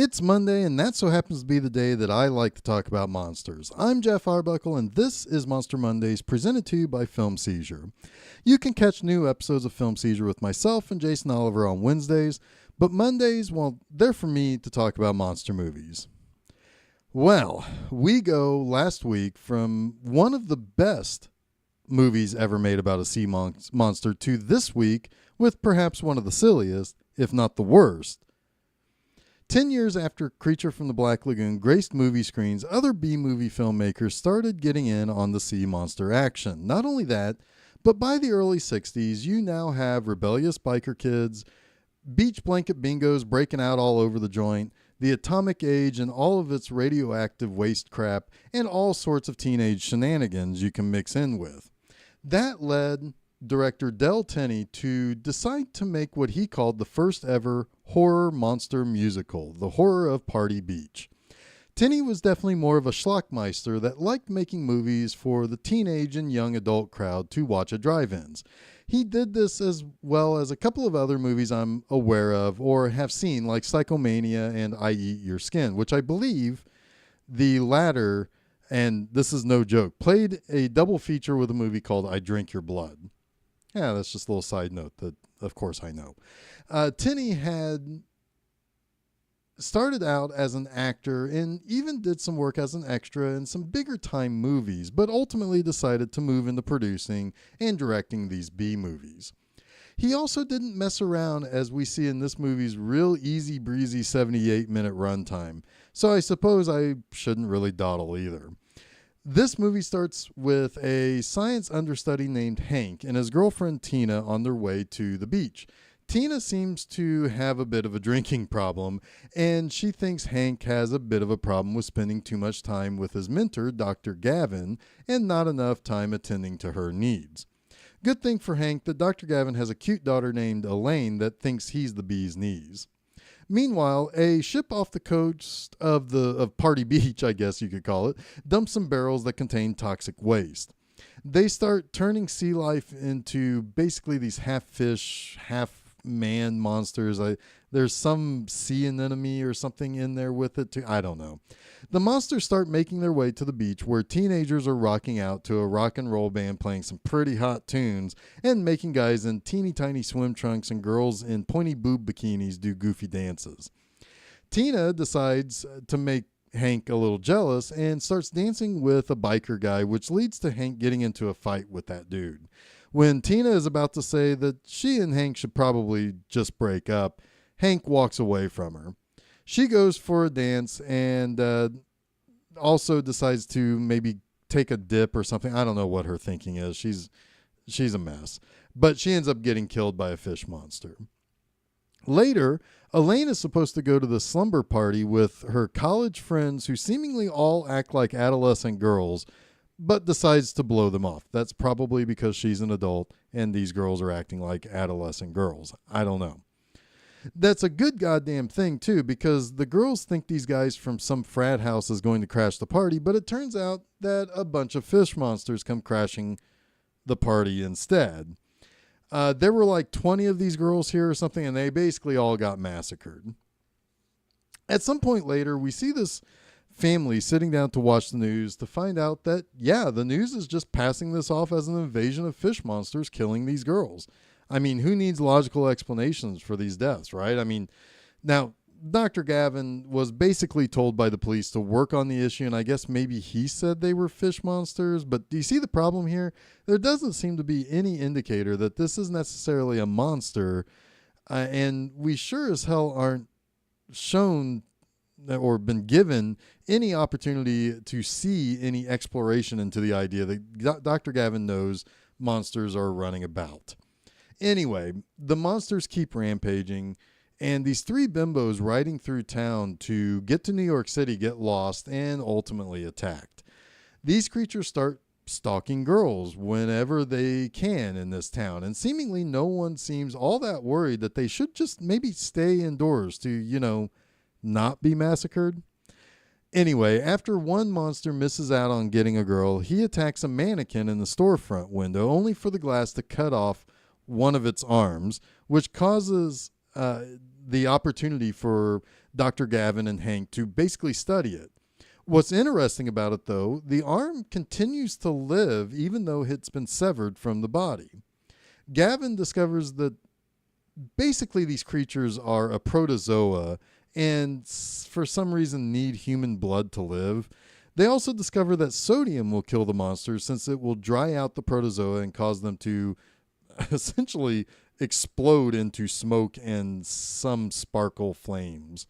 It's Monday, and that so happens to be the day that I like to talk about monsters. I'm Jeff Arbuckle, and this is Monster Mondays, presented to you by Film Seizure. You can catch new episodes of Film Seizure with myself and Jason Oliver on Wednesdays, but Mondays, well, they're for me to talk about monster movies. Well, we go last week from one of the best movies ever made about a sea monster to this week with perhaps one of the silliest, if not the worst. 10 years after Creature from the Black Lagoon graced movie screens, other B-movie filmmakers started getting in on the sea monster action. Not only that, but by the early 60s, you now have rebellious biker kids, beach blanket bingos breaking out all over the joint, the atomic age and all of its radioactive waste crap, and all sorts of teenage shenanigans you can mix in with. That led director Del Tenney to decide to make what he called the first ever horror monster musical, The Horror of Party Beach. Tenney was definitely more of a schlockmeister that liked making movies for the teenage and young adult crowd to watch at drive-ins. He did this as well as a couple of other movies I'm aware of or have seen, like Psychomania and I Eat Your Skin, which I believe the latter, and this is no joke, played a double feature with a movie called I Drink Your Blood. Yeah, that's just a little side note that, of course, I know. Tenney had started out as an actor and even did some work as an extra in some bigger time movies, but ultimately decided to move into producing and directing these B movies. He also didn't mess around, as we see in this movie's real easy breezy 78-minute runtime, so I suppose I shouldn't really dawdle either. This movie starts with a science understudy named Hank and his girlfriend Tina on their way to the beach. Tina seems to have a bit of a drinking problem, and she thinks Hank has a bit of a problem with spending too much time with his mentor, Dr. Gavin, and not enough time attending to her needs. Good thing for Hank that Dr. Gavin has a cute daughter named Elaine that thinks he's the bee's knees. Meanwhile, a ship off the coast of Party Beach, I guess you could call it, dumps some barrels that contain toxic waste. They start turning sea life into basically these half fish, half man monsters. There's some sea anemone or something in there with it too. I don't know. The monsters start making their way to the beach where teenagers are rocking out to a rock and roll band playing some pretty hot tunes and making guys in teeny tiny swim trunks and girls in pointy boob bikinis do goofy dances. Tina decides to make Hank a little jealous and starts dancing with a biker guy, which leads to Hank getting into a fight with that dude. When Tina is about to say that she and Hank should probably just break up, Hank walks away from her. She goes for a dance and also decides to maybe take a dip or something. I don't know what her thinking is. She's a mess. But she ends up getting killed by a fish monster. Later, Elaine is supposed to go to the slumber party with her college friends who seemingly all act like adolescent girls, but decides to blow them off. That's probably because she's an adult and these girls are acting like adolescent girls. I don't know. That's a good goddamn thing, too, because the girls think these guys from some frat house is going to crash the party, but it turns out that a bunch of fish monsters come crashing the party instead. There were like 20 of these girls here or something, and they basically all got massacred. At some point later, we see this family sitting down to watch the news to find out that, yeah, the news is just passing this off as an invasion of fish monsters killing these girls. I mean, who needs logical explanations for these deaths, right? I mean, now, Dr. Gavin was basically told by the police to work on the issue, and I guess maybe he said they were fish monsters, but do you see the problem here? There doesn't seem to be any indicator that this is necessarily a monster, and we sure as hell aren't shown or been given any opportunity to see any exploration into the idea that Dr. Gavin knows monsters are running about. Anyway, the monsters keep rampaging, and these three bimbos riding through town to get to New York City get lost and ultimately attacked. These creatures start stalking girls whenever they can in this town, and seemingly no one seems all that worried that they should just maybe stay indoors to, not be massacred. Anyway, after one monster misses out on getting a girl, he attacks a mannequin in the storefront window, only for the glass to cut off one of its arms, which causes the opportunity for Dr. Gavin and Hank to basically study it. What's interesting about it, though, the arm continues to live even though it's been severed from the body. Gavin discovers that basically these creatures are a protozoa and for some reason need human blood to live. They also discover that sodium will kill the monsters since it will dry out the protozoa and cause them to essentially explode into smoke and some sparkle flames.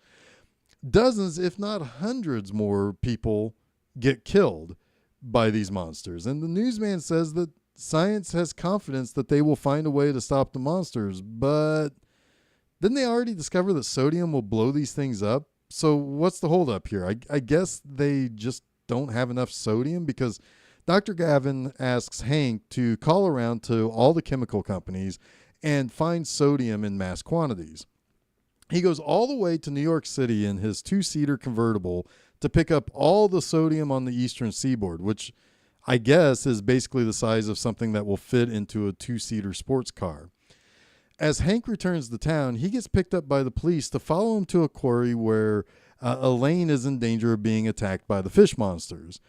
Dozens, if not hundreds more people get killed by these monsters. And the newsman says that science has confidence that they will find a way to stop the monsters, but didn't they already discover that sodium will blow these things up? So what's the holdup here? I guess they just don't have enough sodium, because Dr. Gavin asks Hank to call around to all the chemical companies and find sodium in mass quantities. He goes all the way to New York City in his 2-seater convertible to pick up all the sodium on the eastern seaboard, which I guess is basically the size of something that will fit into a 2-seater sports car. As Hank returns to town, he gets picked up by the police to follow him to a quarry where Elaine is in danger of being attacked by the fish monsters.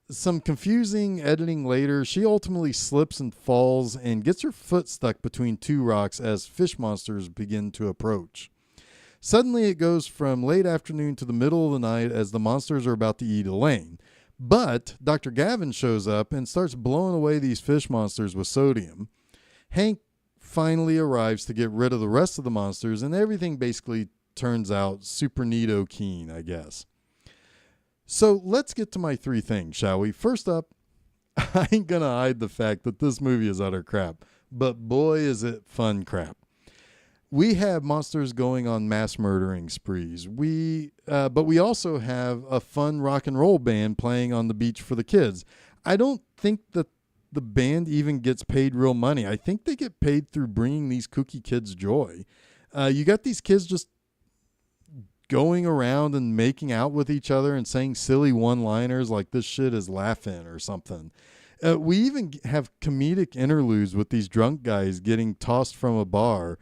Some confusing editing later, she ultimately slips and falls and gets her foot stuck between two rocks as fish monsters begin to approach. Suddenly it goes from late afternoon to the middle of the night as the monsters are about to eat Elaine. But Dr. Gavin shows up and starts blowing away these fish monsters with sodium. Hank finally arrives to get rid of the rest of the monsters, and everything basically turns out super neato keen, I guess. So let's get to my 3 things, shall we? First up, I ain't gonna hide the fact that this movie is utter crap, but boy is it fun crap. We have monsters going on mass murdering sprees. But we also have a fun rock and roll band playing on the beach for the kids. I don't think that the band even gets paid real money. I think they get paid through bringing these kooky kids joy. You got these kids just going around and making out with each other and saying silly one-liners like this shit is laughing or something. We even have comedic interludes with these drunk guys getting tossed from a bar.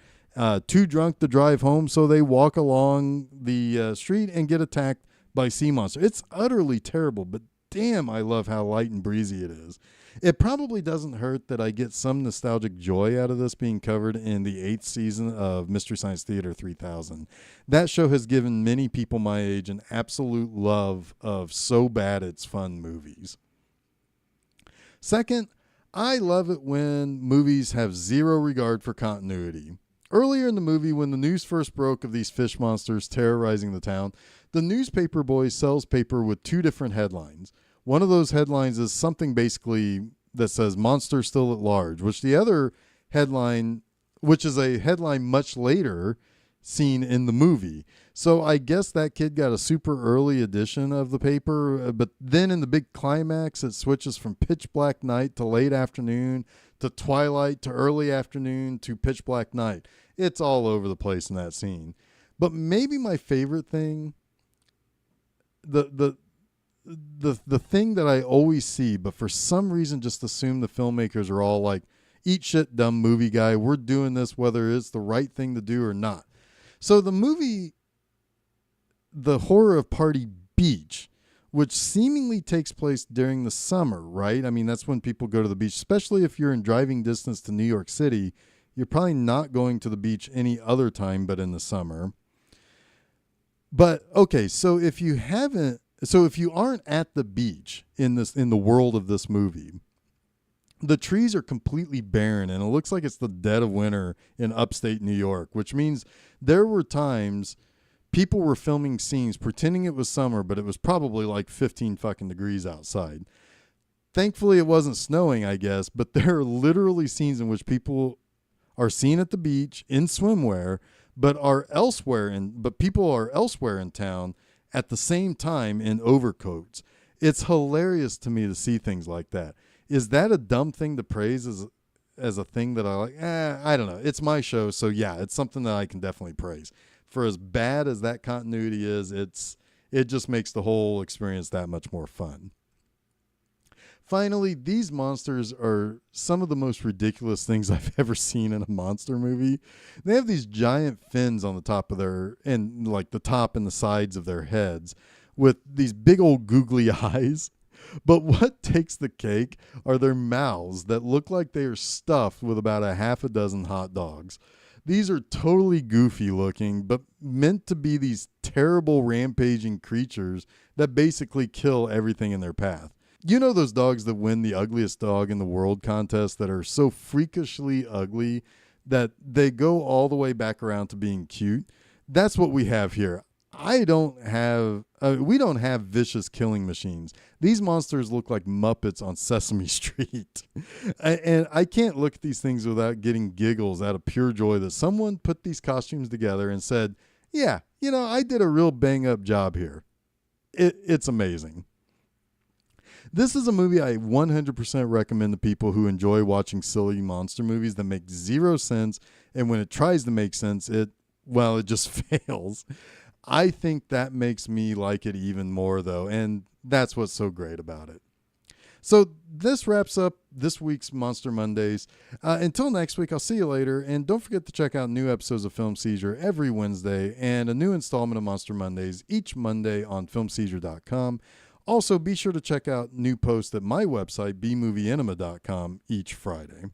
Too drunk to drive home, so they walk along the street and get attacked by sea monsters. It's utterly terrible, but damn, I love how light and breezy it is. It probably doesn't hurt that I get some nostalgic joy out of this being covered in the 8th season of Mystery Science Theater 3000. That show has given many people my age an absolute love of so bad it's fun movies. Second, I love it when movies have zero regard for continuity. Earlier in the movie, when the news first broke of these fish monsters terrorizing the town, the newspaper boy sells paper with 2 different headlines. One of those headlines is something basically that says "Monster Still at Large," which the other headline, which is a headline much later seen in the movie. So I guess that kid got a super early edition of the paper, but then in the big climax, it switches from pitch black night to late afternoon to twilight to early afternoon to pitch black night. It's all over the place in that scene. But maybe my favorite thing, the thing that I always see, but for some reason just assume the filmmakers are all like, eat shit, dumb movie guy. We're doing this whether it's the right thing to do or not. So the movie, The Horror of Party Beach, which seemingly takes place during the summer, right? I mean, that's when people go to the beach, especially if you're in driving distance to New York City. You're probably not going to the beach any other time but in the summer. But okay, so if you aren't at the beach in the world of this movie, the trees are completely barren and it looks like it's the dead of winter in upstate New York, which means there were times people were filming scenes pretending it was summer, but it was probably like 15 fucking degrees outside. Thankfully, it wasn't snowing, I guess, but there are literally scenes in which people are seen at the beach in swimwear, but people are elsewhere in town at the same time in overcoats. It's hilarious to me to see things like that. Is that a dumb thing to praise as a thing that I like? I don't know. It's my show, so yeah, it's something that I can definitely praise. For as bad as that continuity is, it just makes the whole experience that much more fun. Finally, these monsters are some of the most ridiculous things I've ever seen in a monster movie. They have these giant fins on the top of like the top and the sides of their heads with these big old googly eyes. But what takes the cake are their mouths that look like they are stuffed with about a half a dozen hot dogs. These are totally goofy looking, but meant to be these terrible rampaging creatures that basically kill everything in their path. You know those dogs that win the ugliest dog in the world contest that are so freakishly ugly that they go all the way back around to being cute? That's what we have here. We don't have vicious killing machines. These monsters look like Muppets on Sesame Street. And I can't look at these things without getting giggles out of pure joy that someone put these costumes together and said, yeah, I did a real bang up job here. It's amazing. This is a movie I 100% recommend to people who enjoy watching silly monster movies that make zero sense, and when it tries to make sense, it just fails. I think that makes me like it even more, though, and that's what's so great about it. So this wraps up this week's Monster Mondays. Until next week, I'll see you later, and don't forget to check out new episodes of Film Seizure every Wednesday and a new installment of Monster Mondays each Monday on filmseizure.com. Also, be sure to check out new posts at my website, bmovieenema.com, each Friday.